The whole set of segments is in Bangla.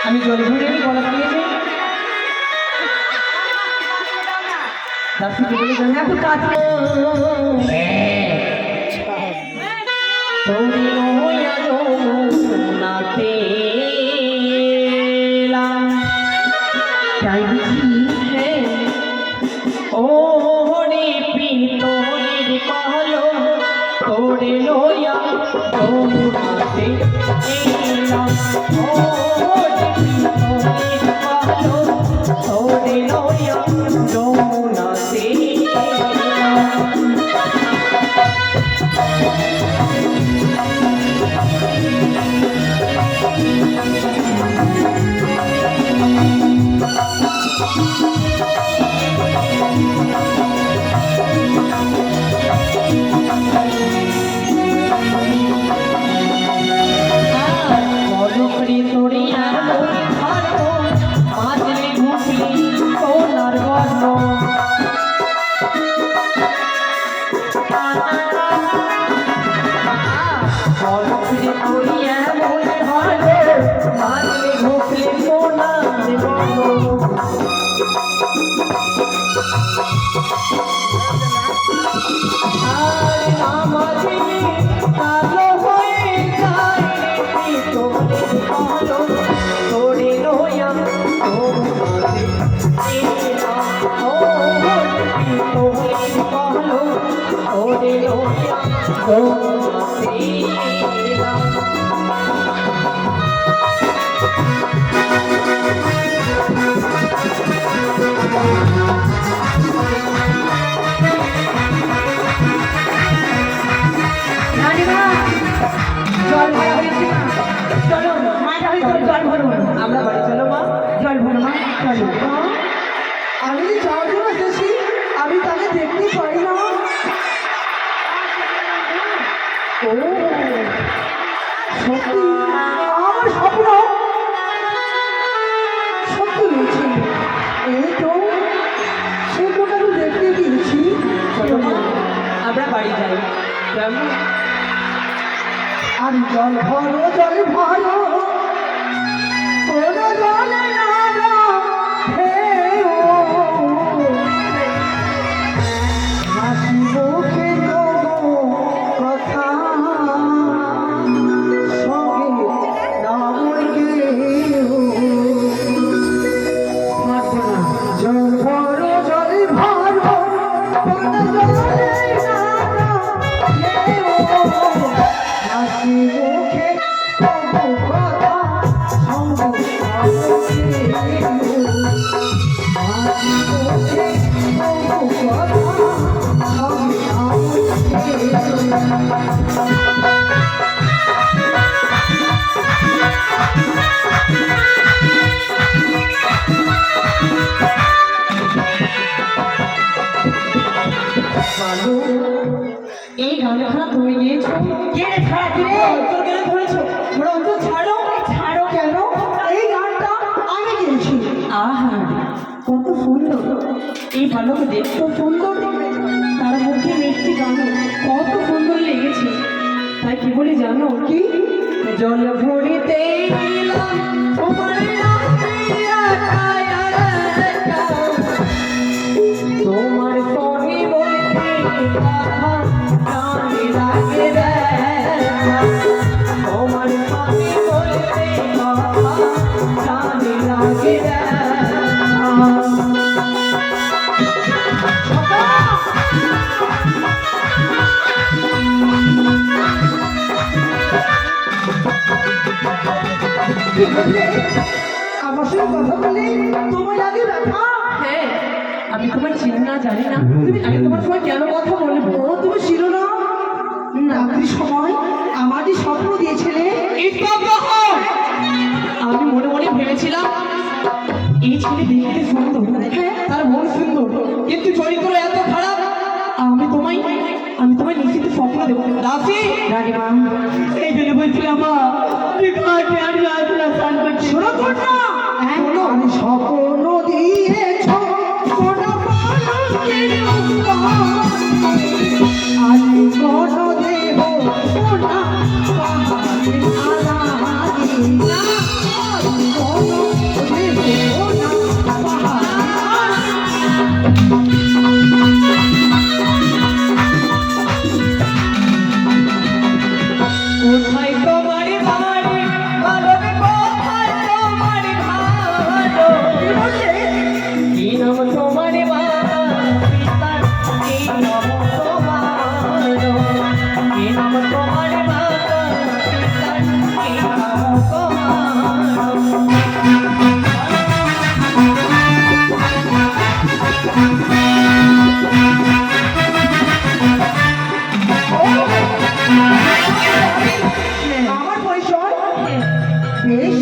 আমি জল ভরে গলা দিয়েছি দাসি বলে জানি এত কাছে তুমি ওয়া নাতে লা চাই হে ও হরি পিতোর কহলো তোড়ে লোয়া নাতে লা ও তোমাতে এলাম। জল ভরা হয়েছে না, চলো মাটা হয়েছে জল ভরবো, আমরা বাড়ি চলো মা। জল ভরো মা, চলো। আমি যাওয়ার জন্য এসেছি, আমি তাকে দেখতে পাই না। ও সত্যি আমার স্বপ্ন সত্যি হয়েছে। এই তো সেগুলো আমি দেখতে গিয়েছি। চলো মা, আমরা বাড়ি যাই। কেমন? আর জল ভরো জল ভরো কোনো জলে না ঢেউ। হাসি মুখে তবু কথা সঙ্গে নাম গেও। জল ভরো জল ভরো কোনো জলে না ঢেউ। হাসি মুখে তবু কথা সঙ্গে নাম গেও। হাসি মুখে তবু কথা সঙ্গে নাম গেও। বালু, এই গানখানা তুমি গিয়েছো? কে রে ছাড়া দিলে? অন্তর কেন ধরেছো? ওরা অন্তর ছাড়ো। ছাড়ো কেন এই গানটা আমি গেয়েছি? আহা, কত সুন্দর! এই বালুকে দেখতেও সুন্দর, তার মুখে মিষ্টি গান কত সুন্দর লেগেছে। তাই কি বলি জানো? কি জল ভরিতে এলাম তোমার রাখিয়া কায়া। তোমার সঙ্গে বলতে কথা কানে লাগে রে। তোমার সঙ্গে বলতে কথা কানে লাগে রে। কি বললে? আমার সঙ্গে কথা বললে তোমার লাগে ব্যথা? হ্যাঁ, আমি তোমার চিনি না জানি না, আমি তোমার সঙ্গে কেন কথা বলবো? ও তুমি ছিল না রাত্রির সময় আমারই স্বপ্ন দিয়েছিলে। স্তব্ধ হও! আমি মনে মনে ভেবেছিলাম এই ছেলে দেখতে সুন্দর, তার মন সুন্দর, কিন্তু চরিত্র এত খারাপ। আমি তোমায় নিশ্চিত স্বপ্ন দেবো। দাসি রানীমা, এই জন্য বলছিলাম মা, শোনো কন্যা, শোনো, আমি স্বপ্ন দিয়েছ সোনা পালকের উপরে। আমি কোন দেব সোনা পাহাড়ের আলাদে। আমি কোন দেব সোনা কোথায় তোমার বাড়ি ভালো রে, কোথায় তোমার ভালো? কি নাম তোমার মা পিতার, কি নাম তোমার? কি নাম তোমার মা পিতার, কি নাম তোমার? আমার পরিচয় বেশ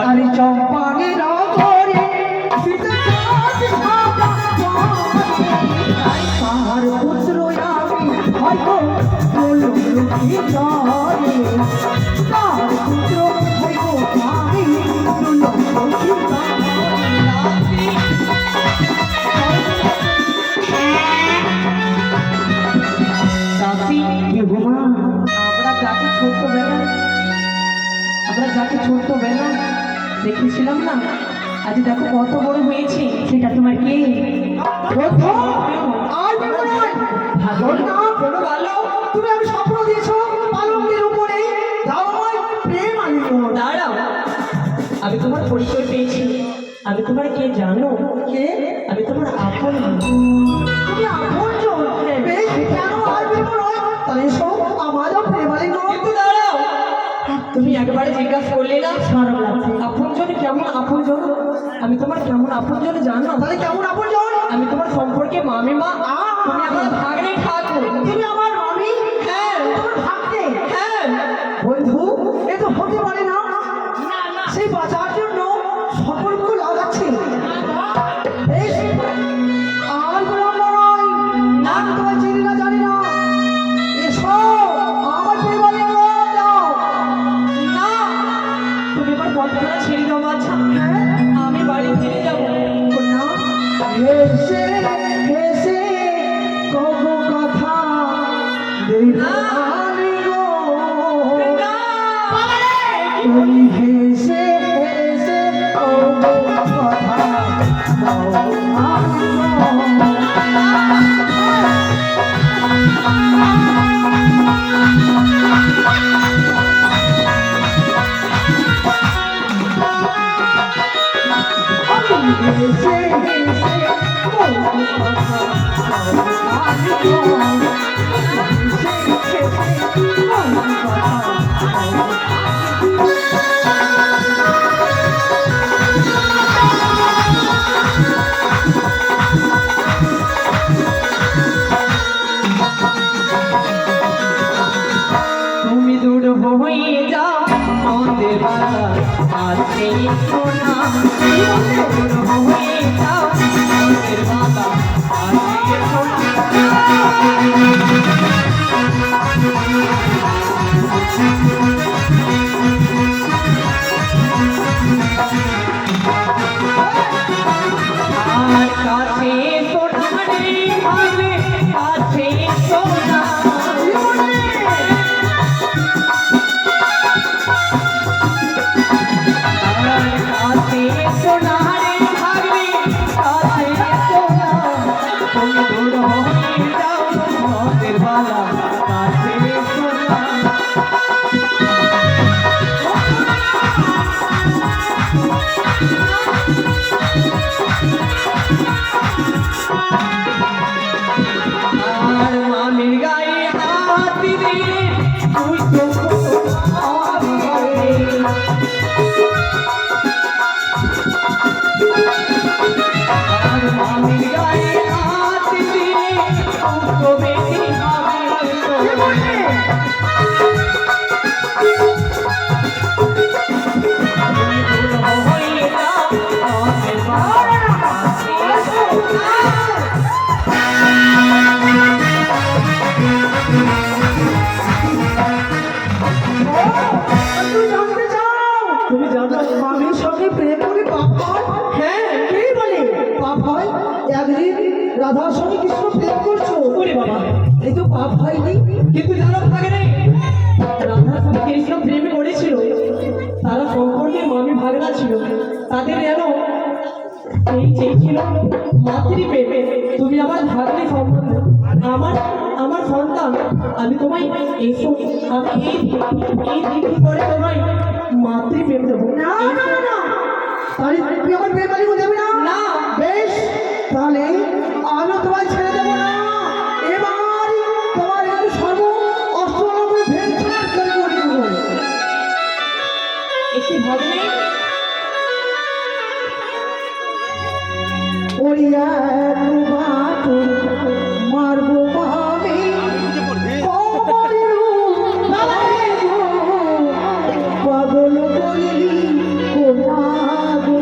আরে চম্পানে নগরে তাহার পুত্র আমি হয়তো লক্ষ্মী চরে। তার পুত্র হয়তো আমি লক্ষ্মী দাসি, আমরা যাকে ছোট্টবেলা দেখেছিলাম না, আজ দেখো কত বড় হয়েছে। সেটা তোমার কে? আর বিনয় ভাগর না বলো ভালো। তুমি আমি স্বপ্ন দিয়েছো পালঙ্কের উপরে যাও আমায় প্রেম আনিও। দাঁড়াও, আমি তোমার পরিচয় পেয়েছি। আমি তোমার কে জানো? কে? আমি তোমার আপন বন্ধু। তুমি আপনজন? বেশ, কেন আর বিনয়? তাহলে এসো তোমার প্রেমালিঙ্গ। কিন্তু দাঁড়াও, তুমি একবারে জিজ্ঞাসা করলে না সরব লাগছে। আপনজন কেমন আপনজন? আমি তোমার কেমন আপনজন জানো? তাহলে কেমন আপনজন? আমি তোমার সম্পর্কে মামিমা, তুমি আমার ভাগ্নে ঠাকুর। তুমি আমার মামি, হ্যাঁ তোমার ভাগ্নে। হ্যাঁ, বন্ধু এ তো হতে পারে না। সেই বাঁচার জন্য সম্পর্ক লাগাচ্ছে। বেশ, আর বিলম্ব নয়, না আমি তোমায় চিনি না জানি না। এসো আমার প্রেমালিঙ্গ দাও। না তুমি আমার কথাটা ছেড়ে দাও বাছা, আমি বাড়ি ফিরে যাবো। না, হেসে হেসে কব কথা প্রেমালিঙ্গ। না, তুমি হেসে হেসে কব কথা হেসে হেসে তুমি দূর হয়ে যাও আমাদের বালা আছে সোনা। তুমি দূর হয়ে যাও আমাদের বালা আছে সোনা। আর কাছে সোনা রে ভাবে কাছে সোনা। কাছে সোনা রে ভাবে কাছে সোনা। তুমি দূর হয়ে যাও আমাদের বালা কাছে সোনা। আর মামির গায়ে হাত দিলে তুই তো আমার গায়ে। আর মামির গায়ে হাত দিলে তুই তো বেশি হবে। তুমি দূর হয়ে যাও আমাদের বালা কাছে সোনা। তুমি জানতে চাও তুমি জানো মামির সঙ্গে প্রেম করে পাপ হয়? হ্যাঁ কে বলে পাপ হয়? একদিন রাধার সঙ্গে কৃষ্ণ প্রেম করছো, ওরে বাবা, এই তো পাপ হয়নি? কিন্তু জানো থাকে নেই রাধার সাথে কৃষ্ণ প্রেম করেছিল, তারা সম্পর্কে মামি ভাগনা ছিল, তাদের যেন এই চেয়েছিল মাতৃপ্রেম। তুমি আমার ভাগ্নে সম্বন্ধ, আমার আমার সন্তান, আমি তোমায় এসো, আমি এই দিকটি করে তোমায় মাতৃপ্রেম দেবো। না না না না, তাহলে তুমি আমার প্রেমালিঙ্গ দেবে না? না। বেশ, তাহলে আমি তোমায় ছেড়ে দেবো না। এবার তোমার একটু সর্ব অষ্টলঙ্গে ভেঙে করে করে দেবো। একটি ভাগ্নে ওরিয়া বাটুর মারবো আমি পাগল করিলি কোনা গো।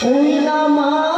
ওই না মা